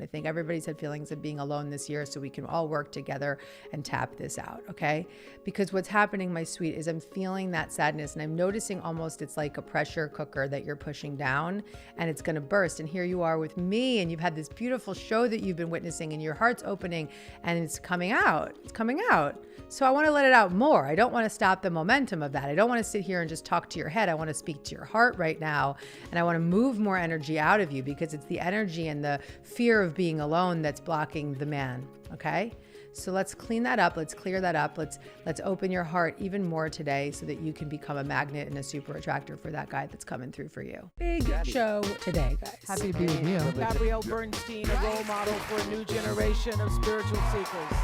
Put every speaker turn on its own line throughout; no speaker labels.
I think everybody's had feelings of being alone this year, so we can all work together and tap this out, okay? Because what's happening, my sweet, is I'm feeling that sadness and I'm noticing almost it's like a pressure cooker that you're pushing down and it's gonna burst. And here you are with me and you've had this beautiful show that you've been witnessing and your heart's opening and it's coming out. It's coming out. So I wanna let it out more. I don't wanna stop the momentum of that. I don't wanna sit here and just talk to your head. I wanna speak to your heart right now. And I wanna move more energy out of you because it's the energy and the fear of being alone that's blocking the man, okay? So let's clean that up. Let's clear that up. Let's open your heart even more today so that you can become a magnet and a super attractor for that guy that's coming through for you. Big show today, guys. Happy to be with you.
Gabrielle Bernstein, a role model for a new generation of spiritual seekers.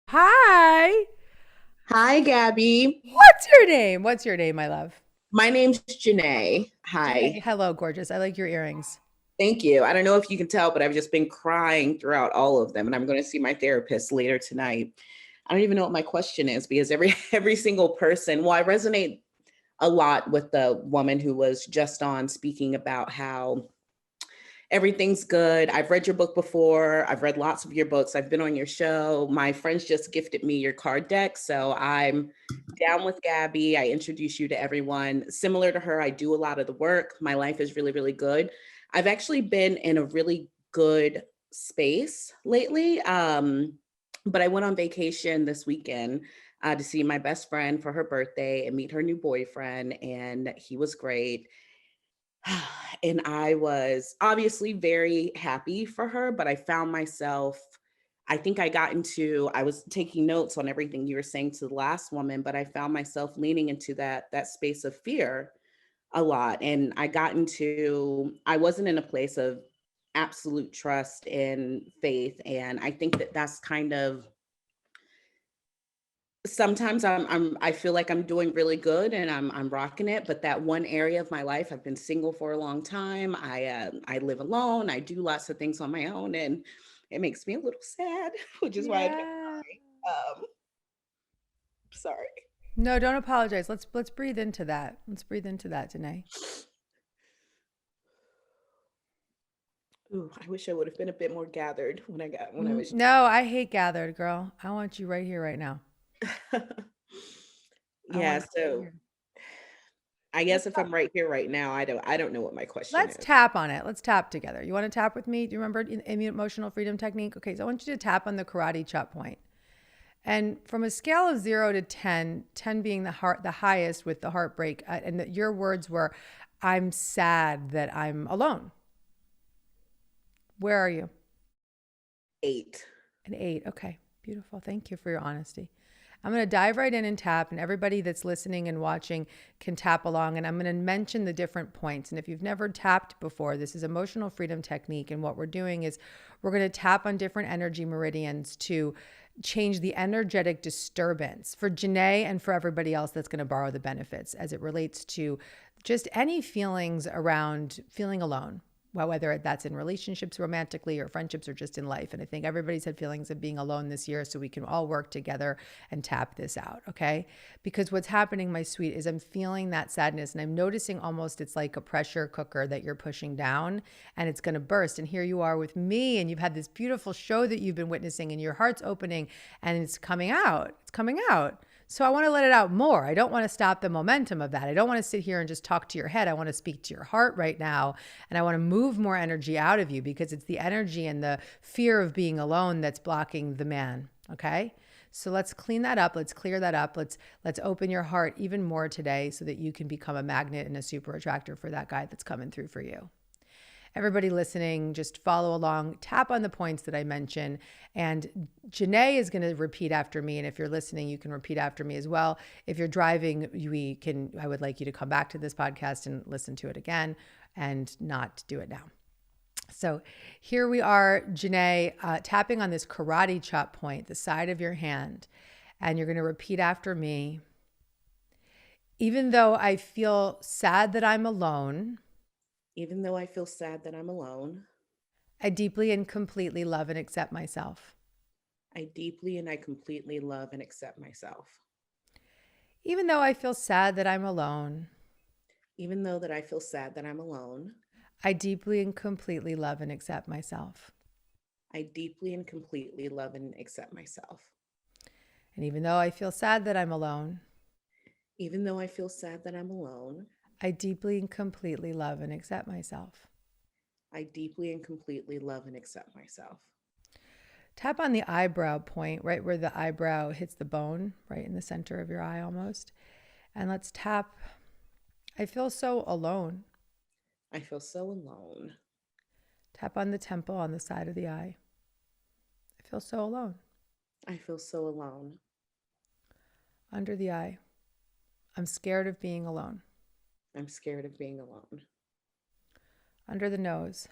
Hi.
Hi, Gabby.
What's your name? What's your name, my love?
My name's Janae. Hi.
Janae. Hello, gorgeous. I like your earrings.
Thank you. I don't know if you can tell, but I've just been crying throughout all of them, and I'm going to see my therapist later tonight. I don't even know what my question is because every single person, well, I resonate a lot with the woman who was just on speaking about how everything's good. I've read your book before. I've read lots of your books. I've been on your show. My friends just gifted me your card deck. So I'm down with Gabby. I introduce you to everyone. Similar to her, I do a lot of the work. My life is really, really good. I've actually been in a really good space lately. But I went on vacation this weekend to see my best friend for her birthday and meet her new boyfriend. And he was great. And I was obviously very happy for her, but I found myself, I think I was taking notes on everything you were saying to the last woman, but I found myself leaning into that space of fear a lot. And I wasn't in a place of absolute trust and faith. And I think that's kind of, sometimes I feel like I'm doing really good and I'm rocking it, but that one area of my life, I've been single for a long time. I live alone. I do lots of things on my own, and it makes me a little sad, which is why I've been crying. Sorry.
No, don't apologize. Let's breathe into that. Let's breathe into that, Janae.
Ooh, I wish I would have been a bit more gathered when I was.
No, I hate gathered, girl. I want you right here, right now.
Yeah, so I guess if I'm right here right now, I don't know what my question
Let's
is.
tap on it. Let's tap together. You want to tap with me? Do you remember emotional freedom technique? Okay, so I want you to tap on the karate chop point. And from a scale of 0 to 10, 10 being the highest with the heartbreak, and your words were, I'm sad that I'm alone. Where are you?
8.
An 8. Okay, beautiful. Thank you for your honesty. I'm going to dive right in and tap, and everybody that's listening and watching can tap along. And I'm going to mention the different points. And if you've never tapped before, this is emotional freedom technique. And what we're doing is we're going to tap on different energy meridians to change the energetic disturbance for Janae and for everybody else that's going to borrow the benefits as it relates to just any feelings around feeling alone. Well, whether that's in relationships romantically or friendships or just in life. And I think everybody's had feelings of being alone this year, so we can all work together and tap this out, okay? Because what's happening, my sweet, is I'm feeling that sadness and I'm noticing almost it's like a pressure cooker that you're pushing down and it's gonna burst. And here you are with me and you've had this beautiful show that you've been witnessing and your heart's opening and it's coming out. It's coming out. So I want to let it out more. I don't want to stop the momentum of that. I don't want to sit here and just talk to your head. I want to speak to your heart right now. And I want to move more energy out of you because it's the energy and the fear of being alone that's blocking the man. Okay? So let's clean that up. Let's clear that up. Let's open your heart even more today so that you can become a magnet and a super attractor for that guy that's coming through for you. Everybody listening, just follow along, tap on the points that I mentioned. And Janae is going to repeat after me. And if you're listening, you can repeat after me as well. If you're driving, I would like you to come back to this podcast and listen to it again and not do it now. So here we are, Janae, tapping on this karate chop point, the side of your hand. And you're going to repeat after me. Even though I feel sad that I'm alone,
Even though I feel sad that I'm alone,
I deeply and completely love and accept myself.
I deeply and I completely love and accept myself.
Even though I feel sad that I'm alone,
Even though that I feel sad that I'm alone,
I deeply and completely love and accept myself.
I deeply and completely love and accept myself.
And even though I feel sad that I'm alone,
Even though I feel sad that I'm alone,
I deeply and completely love and accept myself.
I deeply and completely love and accept myself.
Tap on the eyebrow point, right where the eyebrow hits the bone, right in the center of your eye almost. And let's tap, I feel so alone.
I feel so alone.
Tap on the temple on the side of the eye. I feel so alone.
I feel so alone.
Under the eye. I'm scared of being alone.
I'm scared of being alone.
Under the nose.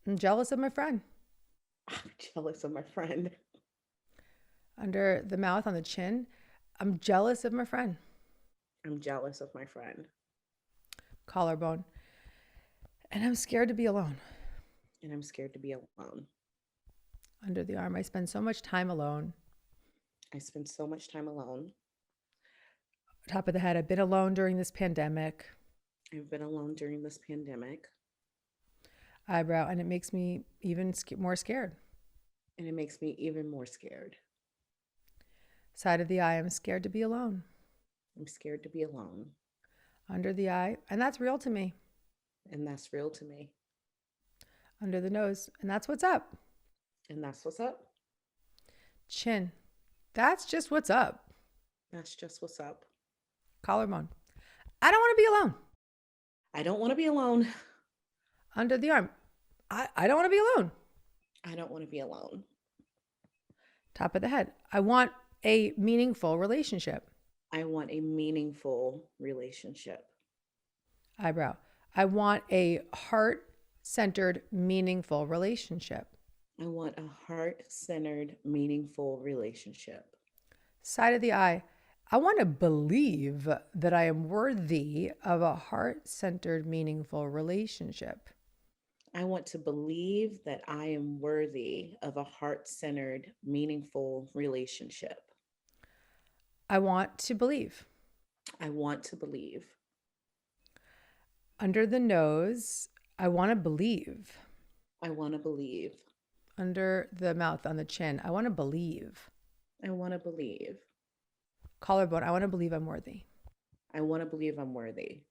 I'm jealous of my friend.
I'm jealous of my friend.
Under the mouth on the chin. I'm jealous of my friend.
I'm jealous of my friend.
Collarbone. And I'm scared to be alone.
And I'm scared to be alone.
Under the arm. I spend so much time alone.
I spend so much time alone.
Top of the head. I've been alone during this pandemic.
I've been alone during this pandemic.
Eyebrow. And it makes me even more scared.
And it makes me even more scared.
Side of the eye. I'm scared to be alone.
I'm scared to be alone.
Under the eye. And that's real to me.
And that's real to me.
Under the nose. And that's what's up.
And that's what's up.
Chin. That's just what's up.
That's just what's up.
Collarbone. I don't want to be alone.
I don't want to be alone.
Under the arm. I don't want to be alone.
I don't want to be alone.
Top of the head. I want a meaningful relationship.
I want a meaningful relationship.
Eyebrow. I want a heart-centered, meaningful relationship.
I want a heart-centered, meaningful relationship.
Side of the eye. I want to believe that I am worthy of a heart-centered, meaningful relationship.
I want to believe that I am worthy of a heart-centered, meaningful relationship.
I want to believe.
I want to believe.
Under the nose, I want to believe.
I want to believe.
Under the mouth, on the chin, I want to believe.
I want to believe.
Collarbone, I want to believe I'm worthy.
I want to believe I'm worthy.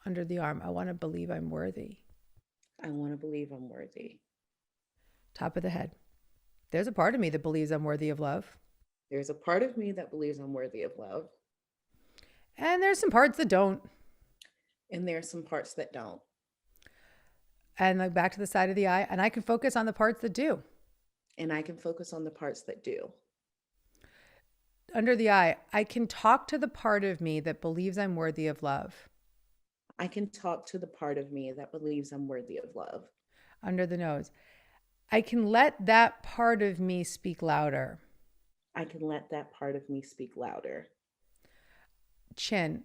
Under the arm, I want to believe I'm worthy.
I want to believe I'm worthy.
Top of the head. There's a part of me that believes I'm worthy of love.
There's a part of me that believes I'm worthy of love.
And there's some parts that don't.
And there's some parts that don't.
And like back to the side of the eye, and I can focus on the parts that do.
And I can focus on the parts that do.
Under the eye, I can talk to the part of me that believes I'm worthy of love.
I can talk to the part of me that believes I'm worthy of love.
Under the nose, I can let that part of me speak louder.
I can let that part of me speak louder.
Chin,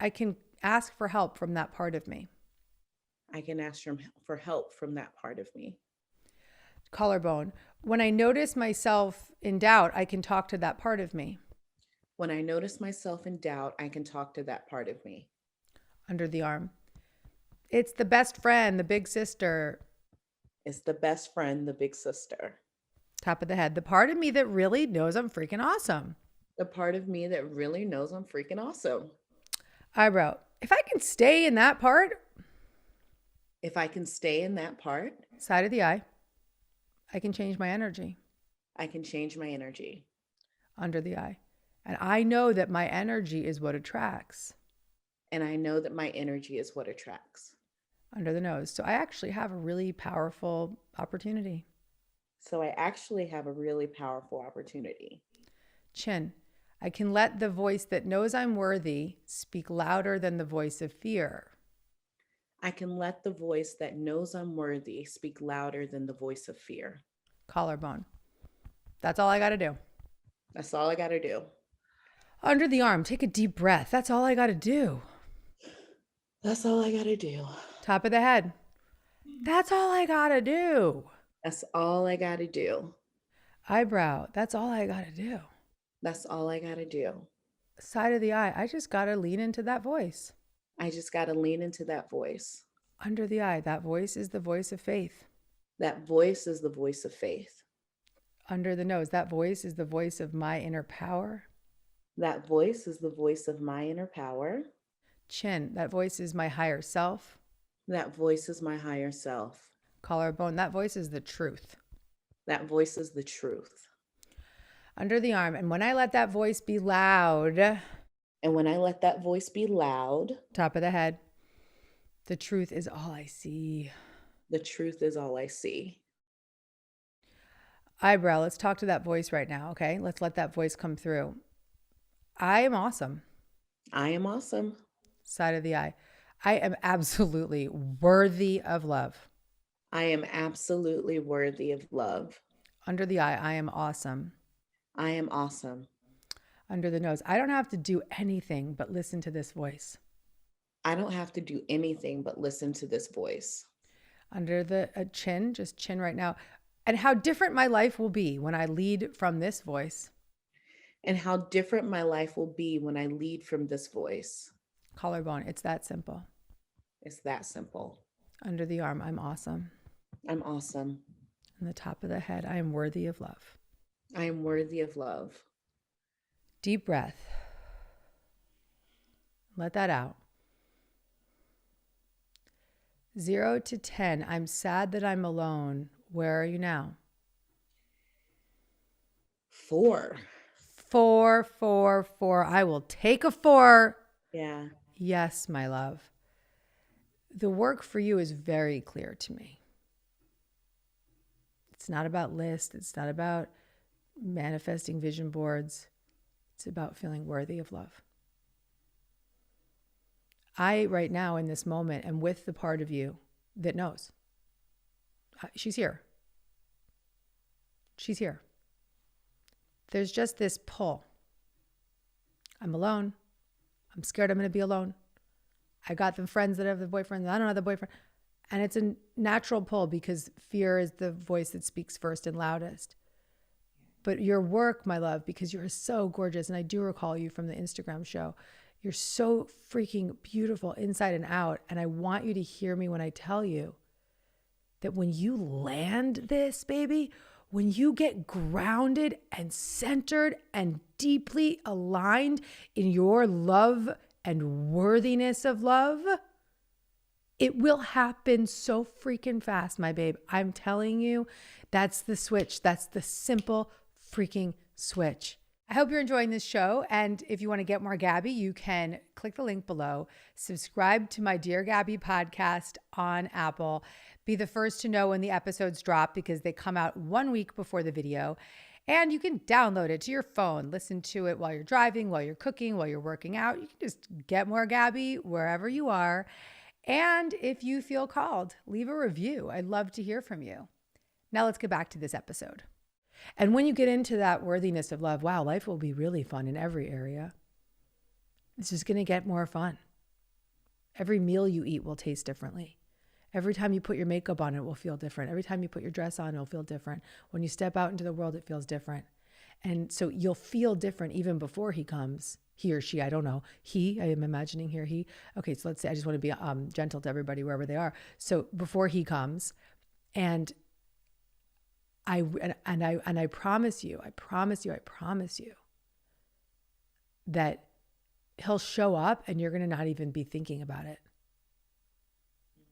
I can ask for help from that part of me.
I can ask for help from that part of me.
Collarbone, when I notice myself in doubt, I can talk to that part of me.
When I notice myself in doubt, I can talk to that part of me.
Under the arm, it's the best friend, the big sister.
It's the best friend, the big sister.
Top of the head, the part of me that really knows I'm freaking awesome.
The part of me that really knows I'm freaking awesome.
Eyebrow, if I can stay in that part.
If I can stay in that part.
Side of the eye, I can change my energy.
I can change my energy.
Under the eye. And I know that my energy is what attracts.
And I know that my energy is what attracts.
Under the nose. So I actually have a really powerful opportunity.
So I actually have a really powerful opportunity.
Chin. I can let the voice that knows I'm worthy speak louder than the voice of fear.
I can let the voice that knows I'm worthy speak louder than the voice of fear.
Collarbone. That's all I got to do.
That's all I got to do.
Under the arm, take a deep breath. That's all I got to do.
That's all I got to do.
Top of the head. That's all I got to do.
That's all I got to do.
Eyebrow. That's all I got to do.
That's all I got to do.
Side of the eye. I just got to lean into that voice.
I just got to lean into that voice.
Under the eye, that voice is the voice of faith.
That voice is the voice of faith.
Under the nose, that voice is the voice of my inner power.
That voice is the voice of my inner power.
Chin, that voice is my higher self.
That voice is my higher self.
Collarbone, that voice is the truth.
That voice is the truth.
Under the arm, and when I let that voice be loud.
And when I let that voice be loud.
Top of the head, the truth is all I see.
The truth is all I see.
Eyebrow, let's talk to that voice right now, okay? Let's let that voice come through. I am awesome.
I am awesome.
Side of the eye, I am absolutely worthy of love.
I am absolutely worthy of love.
Under the eye, I am awesome.
I am awesome.
Under the nose, I don't have to do anything but listen to this voice.
I don't have to do anything but listen to this voice.
Under the chin, just chin right now. And how different my life will be when I lead from this voice.
And how different my life will be when I lead from this voice.
Collarbone, it's that simple.
It's that simple.
Under the arm, I'm awesome.
I'm awesome.
On the top of the head, I am worthy of love.
I am worthy of love.
Deep breath. Let that out. 0 to 10, I'm sad that I'm alone. Where are you now?
4.
4, 4, 4. I will take a 4.
Yeah.
Yes, my love. The work for you is very clear to me. It's not about lists. It's not about manifesting vision boards. It's about feeling worthy of love. I, right now in this moment, am with the part of you that knows. She's here. She's here. There's just this pull. I'm alone. I'm scared I'm going to be alone. I got the friends that have the boyfriend. I don't have the boyfriend. And it's a natural pull because fear is the voice that speaks first and loudest. But your work, my love, because you're so gorgeous, and I do recall you from the Instagram show, you're so freaking beautiful inside and out. And I want you to hear me when I tell you that when you land this, baby, when you get grounded and centered and deeply aligned in your love and worthiness of love, it will happen so freaking fast, my babe. I'm telling you, that's the switch. That's the simple freaking switch. I hope you're enjoying this show. And if you want to get more Gabby, you can click the link below, subscribe to my Dear Gabby podcast on Apple, be the first to know when the episodes drop because they come out 1 week before the video. And you can download it to your phone, listen to it while you're driving, while you're cooking, while you're working out. You can just get more Gabby wherever you are. And if you feel called, leave a review. I'd love to hear from you. Now let's get back to this episode. And when you get into that worthiness of love, wow, life will be really fun in every area. It's just going to get more fun. Every meal you eat will taste differently. Every time you put your makeup on, it will feel different. Every time you put your dress on, it'll feel different. When you step out into the world, it feels different. And so you'll feel different even before he comes. He or she, I don't know. He, I am imagining here, he. Okay, so let's say I just want to be gentle to everybody wherever they are. So before he comes, and I promise you that he'll show up and you're going to not even be thinking about it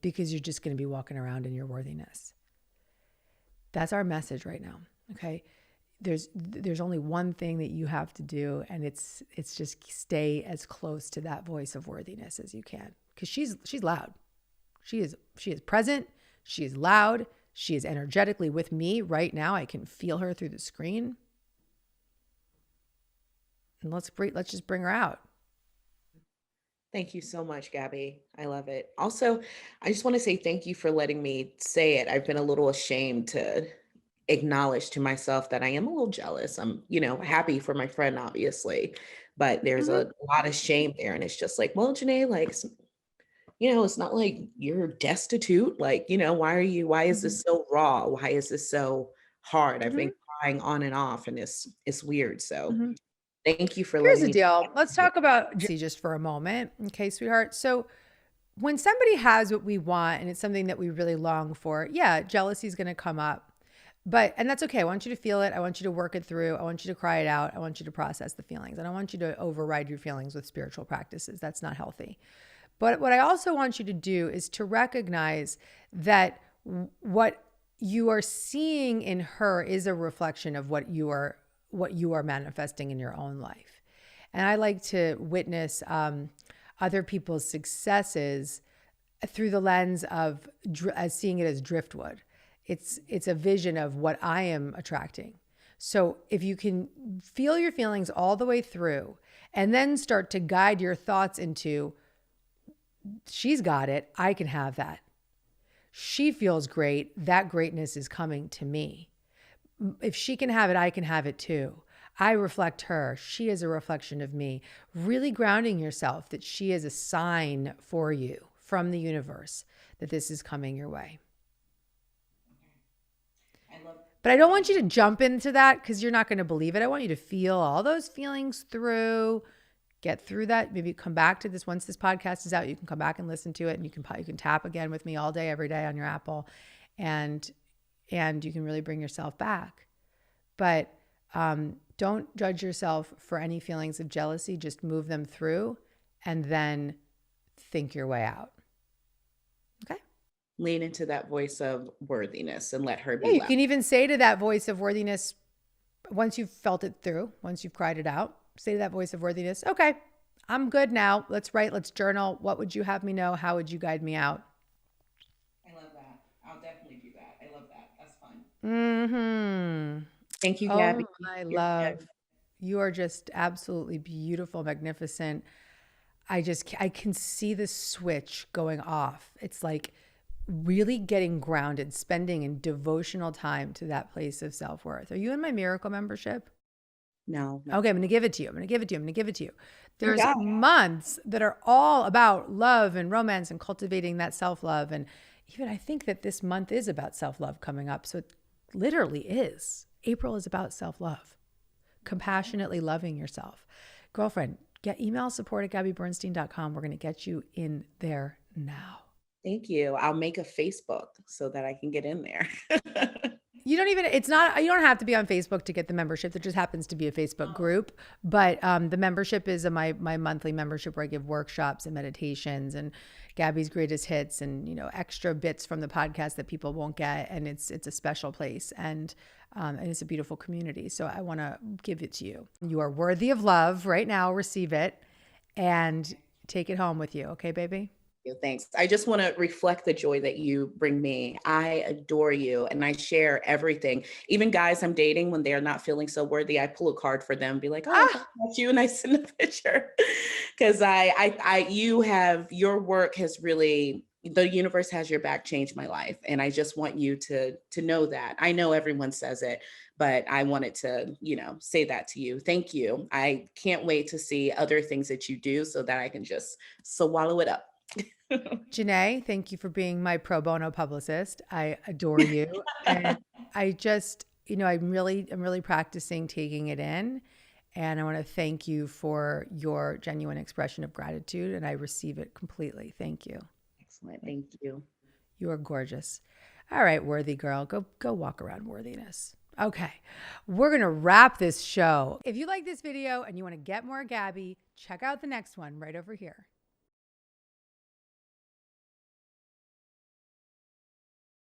because you're just going to be walking around in your worthiness. That's our message right now. Okay. There's only one thing that you have to do, and it's just stay as close to that voice of worthiness as you can, because she's loud. She is present. She is loud. She is energetically with me right now. I can feel her through the screen. And let's just bring her out.
Thank you so much, Gabby. I love it. Also, I just want to say thank you for letting me say it. I've been a little ashamed to acknowledge to myself that I am a little jealous. I'm, happy for my friend, obviously, but there's a lot of shame there. And it's just like, well, Janae, like, it's not like you're destitute. Like, why is this so raw? Why is this so hard? I've been crying on and off, and it's weird. So thank you for
Here's
letting
the
me.
deal. Let's talk about just for a moment. Okay, sweetheart. So when somebody has what we want and it's something that we really long for, yeah, jealousy is going to come up. And that's okay. I want you to feel it. I want you to work it through. I want you to cry it out. I want you to process the feelings. I don't want you to override your feelings with spiritual practices. That's not healthy. But what I also want you to do is to recognize that what you are seeing in her is a reflection of what you are manifesting in your own life. And I like to witness other people's successes through the lens of as seeing it as driftwood. It's a vision of what I am attracting. So if you can feel your feelings all the way through and then start to guide your thoughts into, she's got it, I can have that. She feels great, that greatness is coming to me. If she can have it, I can have it too. I reflect her. She is a reflection of me. Really grounding yourself that she is a sign for you from the universe that this is coming your way. But I don't want you to jump into that because you're not going to believe it. I want you to feel all those feelings through, get through that. Maybe come back to this once this podcast is out. You can come back and listen to it, and you can tap again with me all day, every day on your Apple, and you can really bring yourself back. But don't judge yourself for any feelings of jealousy. Just move them through and then think your way out. Okay?
Lean into that voice of worthiness and let her be.
Yeah, you can even say to that voice of worthiness, once you've felt it through, once you've cried it out, say to that voice of worthiness, okay, I'm good now. Let's write, let's journal. What would you have me know? How would you guide me out?
I love that. I'll definitely do that. I love that. That's fun.
Mm-hmm.
Thank you, Gabby.
Oh, my love. You are just absolutely beautiful, magnificent. I can see the switch going off. It's like really getting grounded, spending in devotional time to that place of self-worth. Are you in my Miracle membership?
No.
Okay, I'm going to give it to you. There's months that are all about love and romance and cultivating that self-love. And even I think that this month is about self-love coming up. So it literally is. April is about self-love, compassionately loving yourself. Girlfriend, email support@gabbybernstein.com. We're going to get you in there now.
Thank you. I'll make a Facebook so that I can get in there.
You don't have to be on Facebook to get the membership. There just happens to be a Facebook group, but the membership is my monthly membership where I give workshops and meditations and Gabby's greatest hits and, extra bits from the podcast that people won't get. And it's a special place and it's a beautiful community. So I want to give it to you. You are worthy of love right now. Receive it and take it home with you. Okay, baby?
Thanks. I just want to reflect the joy that you bring me. I adore you and I share everything. Even guys I'm dating, when they're not feeling so worthy, I pull a card for them, be like, oh, that's you. And I send a picture because your work has really, the universe has your back, changed my life. And I just want you to know that. I know everyone says it, but I wanted to, say that to you. Thank you. I can't wait to see other things that you do so that I can just swallow it up.
Janae, thank you for being my pro bono publicist. I adore you. And I just, I'm really practicing taking it in. And I want to thank you for your genuine expression of gratitude. And I receive it completely. Thank you.
Excellent. Thank you.
You are gorgeous. All right, worthy girl, go walk around worthiness. Okay, we're going to wrap this show. If you like this video and you want to get more Gabby, check out the next one right over here.